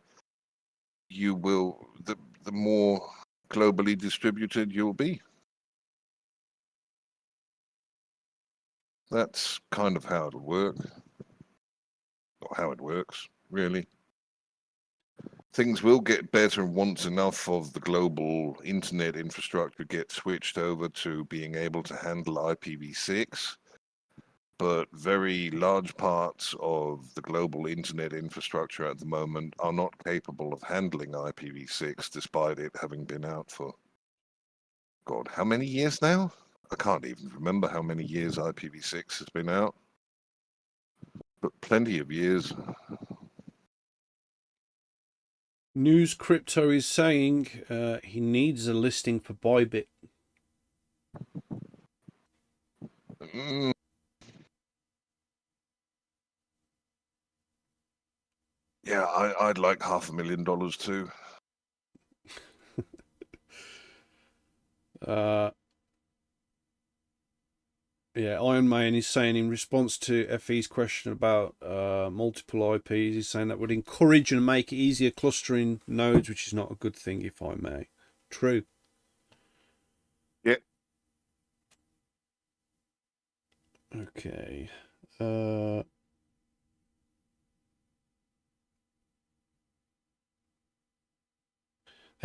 you will the more globally distributed you'll be. That's kind of how it'll work, or how it works, really. Things will get better once enough of the global internet infrastructure gets switched over to being able to handle IPv6. But very large parts of the global internet infrastructure at the moment are not capable of handling IPv6, despite it having been out for, God, how many years now? I can't even remember how many years IPv6 has been out, but plenty of years. News Crypto is saying he needs a listing for Bybit. Yeah, I'd like $500,000 too. Yeah, Iron Man is saying in response to FE's question about multiple IPs, he's saying that would encourage and make it easier clustering nodes, which is not a good thing, if I may. True. Yeah. Okay.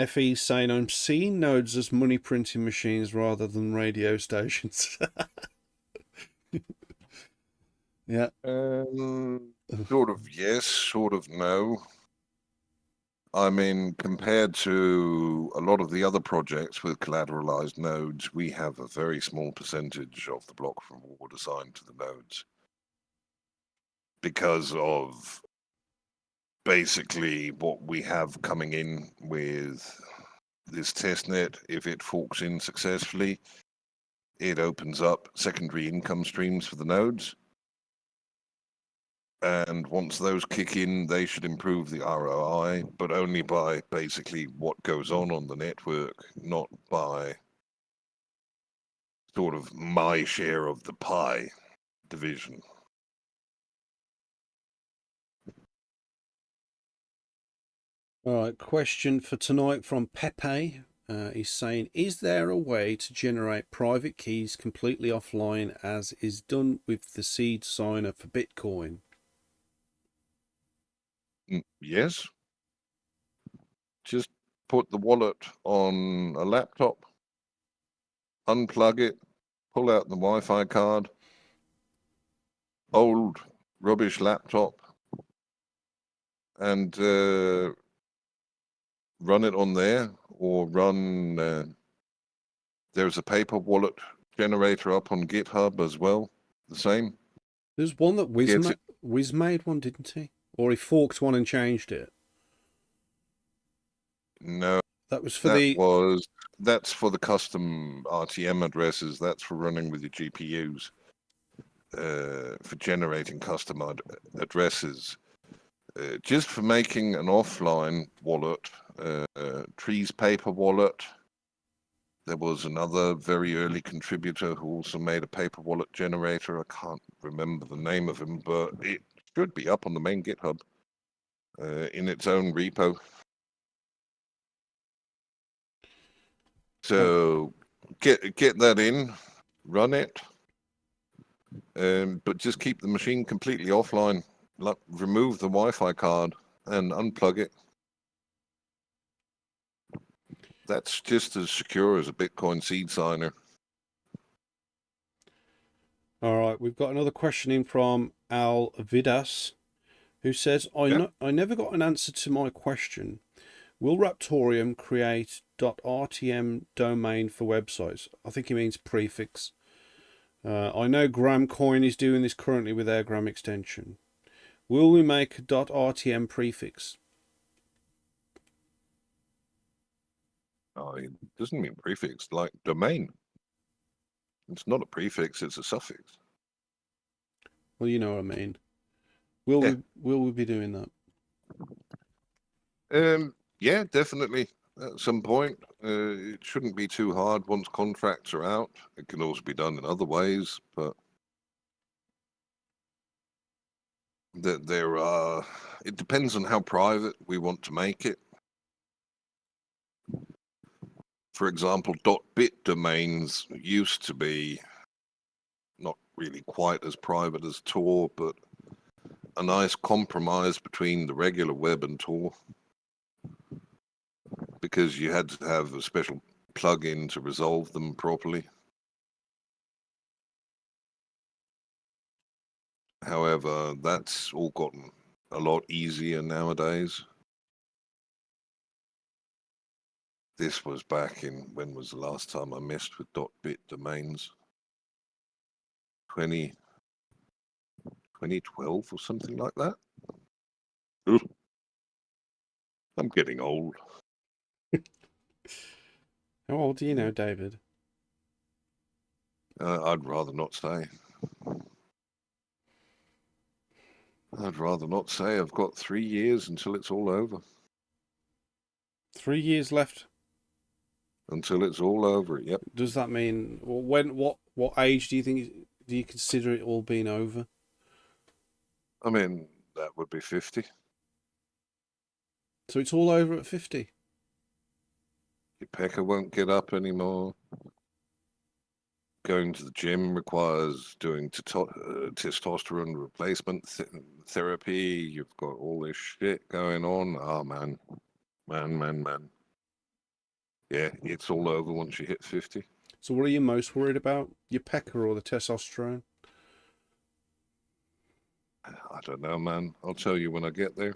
FE's saying, I'm seeing nodes as money printing machines rather than radio stations. Yeah. Sort of yes, sort of no. I mean, compared to a lot of the other projects with collateralized nodes, we have a very small percentage of the block reward assigned to the nodes because of basically what we have coming in with this testnet. If it forks in successfully, it opens up secondary income streams for the nodes. And once those kick in, they should improve the ROI, but only by basically what goes on the network, not by sort of my share of the pie division. All right, question for tonight from Pepe. He's saying, is there a way to generate private keys completely offline as is done with the seed signer for Bitcoin? Yes. Just put the wallet on a laptop, unplug it, pull out the Wi-Fi card, old rubbish laptop, and run it on there, or run, there's a paper wallet generator up on GitHub as well, the same. There's one that Wiz made one, didn't he? Or he forked one and changed it. No, That was for that's for the custom RTM addresses. That's for running with your GPUs, for generating custom addresses. Just for making an offline wallet, Tree's paper wallet. There was another very early contributor who also made a paper wallet generator. I can't remember the name of him, but it should be up on the main GitHub in its own repo. So get that in, run it, but just keep the machine completely offline. Remove the Wi-Fi card and unplug it. That's just as secure as a Bitcoin seed signer. All right, we've got another question in from Al Vidas, who says, I never got an answer to my question. Will Raptoreum create .rtm domain for websites? I think he means prefix. I know Gramcoin is doing this currently with their Gram extension. Will we make a .rtm prefix? Oh, it doesn't mean prefix, like domain. It's not a prefix, it's a suffix. Well, you know what I mean. Will we be doing that? Yeah, definitely. At some point, it shouldn't be too hard once contracts are out. It can also be done in other ways, but it depends on how private we want to make it. For example, .bit domains used to be not really quite as private as Tor, but a nice compromise between the regular web and Tor, because you had to have a special plug-in to resolve them properly. However, that's all gotten a lot easier nowadays. This was back in, when was the last time I messed with .bit domains? 2012 or something like that. Ooh. I'm getting old. How old do you know, David? I'd rather not say. I'd rather not say. I've got 3 years until it's all over. 3 years left? Until it's all over, yep. Does that mean, what age do you consider it all being over? I mean, that would be 50. So it's all over at 50? Your pecker won't get up anymore. Going to the gym requires doing testosterone replacement therapy. You've got all this shit going on. Oh, man. Yeah, it's all over once you hit 50. So what are you most worried about? Your pecker or the testosterone? I don't know, man. I'll tell you when I get there.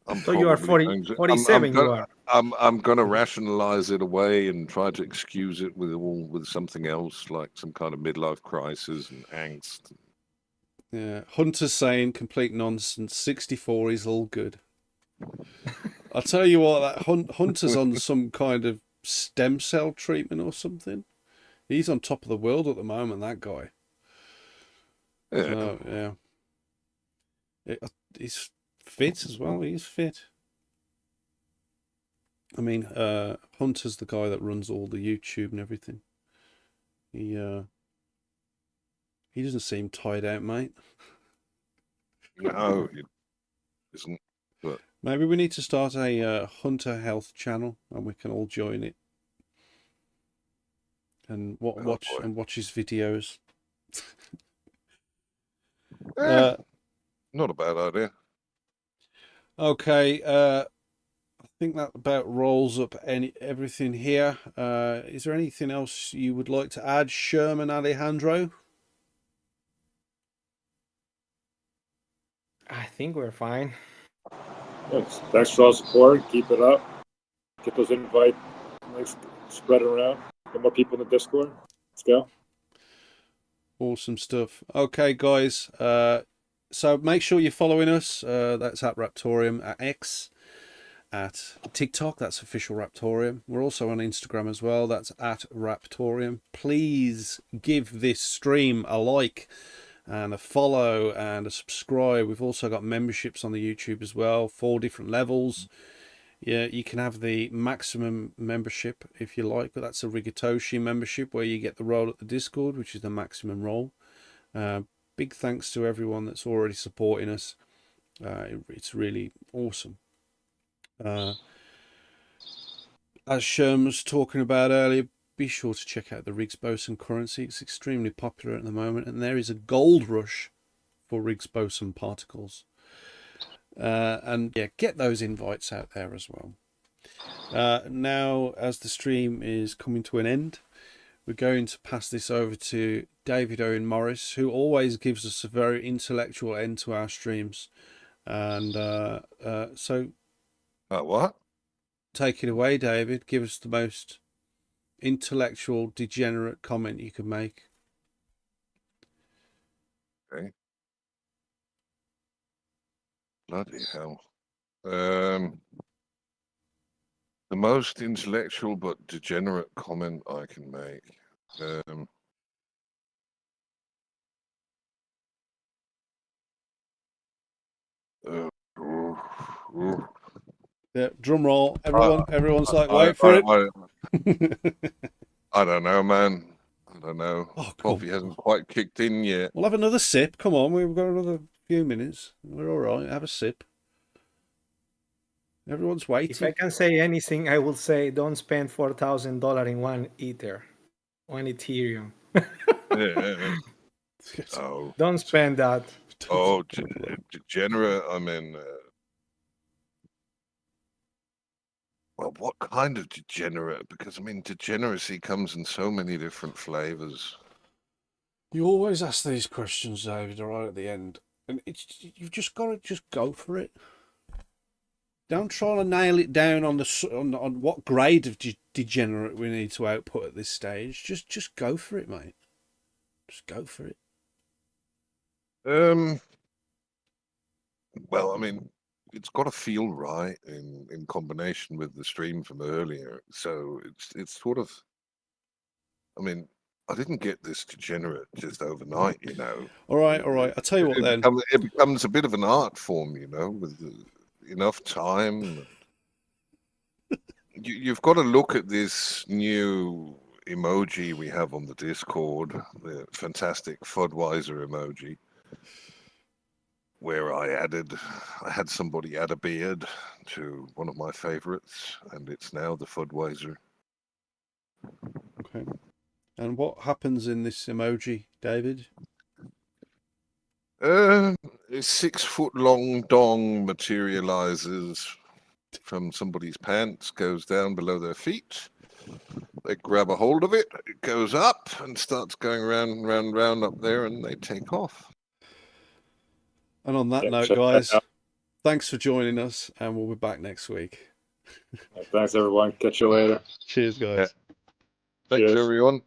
I'm So you are probably 40, going to, 47, you are. I'm going to rationalize it away and try to excuse it with something else, like some kind of midlife crisis and angst. Yeah, Hunter's saying complete nonsense. 64 is all good. I'll tell you what, that Hunter's on some kind of stem cell treatment or something. He's on top of the world at the moment, that guy. Yeah. So, yeah. He's fit as well. He's fit. I mean, Hunter's the guy that runs all the YouTube and everything. He doesn't seem tired out, mate. No, it isn't. But Maybe we need to start a Hunter Health channel, and we can all join it and watch his videos. not a bad idea. Okay, I think that about rolls up everything here. Is there anything else you would like to add, Scherm and Alejandro? I think we're fine. Yes. Thanks for all the support. Keep it up. Get those invite links spread around. Get more people in the Discord. Let's go. Awesome stuff. Okay, guys. So make sure you're following us. That's at Raptoreum, at X, at TikTok. That's official Raptoreum. We're also on Instagram as well. That's at Raptoreum. Please give this stream a like and a follow and a subscribe. We've also got memberships on the YouTube as well, 4 different levels. Yeah, you can have the maximum membership if you like, but that's a Rigatoshi membership where you get the role at the Discord, which is the maximum role. Big thanks to everyone that's already supporting us. It's really awesome. As Scherm was talking about earlier, be sure to check out the Riggs Boson currency. It's extremely popular at the moment, and there is a gold rush for Riggs Boson particles. And yeah, get those invites out there as well. Now, as the stream is coming to an end, we're going to pass this over to David Owen Morris, who always gives us a very intellectual end to our streams. And so, What? take it away, David. Give us the most intellectual, degenerate comment you could make. Okay. Bloody hell. The most intellectual but degenerate comment I can make. Yeah, drum roll. Everyone's like, wait for it. I don't know, man. I don't know. Oh, Coffee hasn't quite kicked in yet. We'll have another sip. Come on, we've got another few minutes. We're all right. Have a sip. Everyone's waiting. If I can say anything, I will say don't spend $4,000 in one Ether, one Ethereum. Yeah. Oh. Don't spend that. Oh, degenerate. I mean, well, what kind of degenerate? Because, I mean, degeneracy comes in so many different flavors. You always ask these questions, David, right at the end. And you've just got to just go for it. Don't try to nail it down on what grade of degenerate we need to output at this stage. Just go for it, mate. Just go for it. Well, I mean, it's got to feel right in combination with the stream from earlier. So it's sort of, I mean, I didn't get this degenerate just overnight, you know. All right. I'll tell you what then. It becomes a bit of an art form, you know, with enough time. You've got to look at this new emoji we have on the Discord, the fantastic Fudweiser emoji, where I had somebody add a beard to one of my favorites, and it's now the Fudweiser. Okay. And what happens in this emoji, David? A 6-foot-long dong materializes from somebody's pants, goes down below their feet. They grab a hold of it, it goes up and starts going round, round, round up there, and they take off. And on that note, guys, Thanks for joining us, and we'll be back next week. Thanks, everyone. Catch you later. Cheers, guys. Thanks, Cheers. everyone.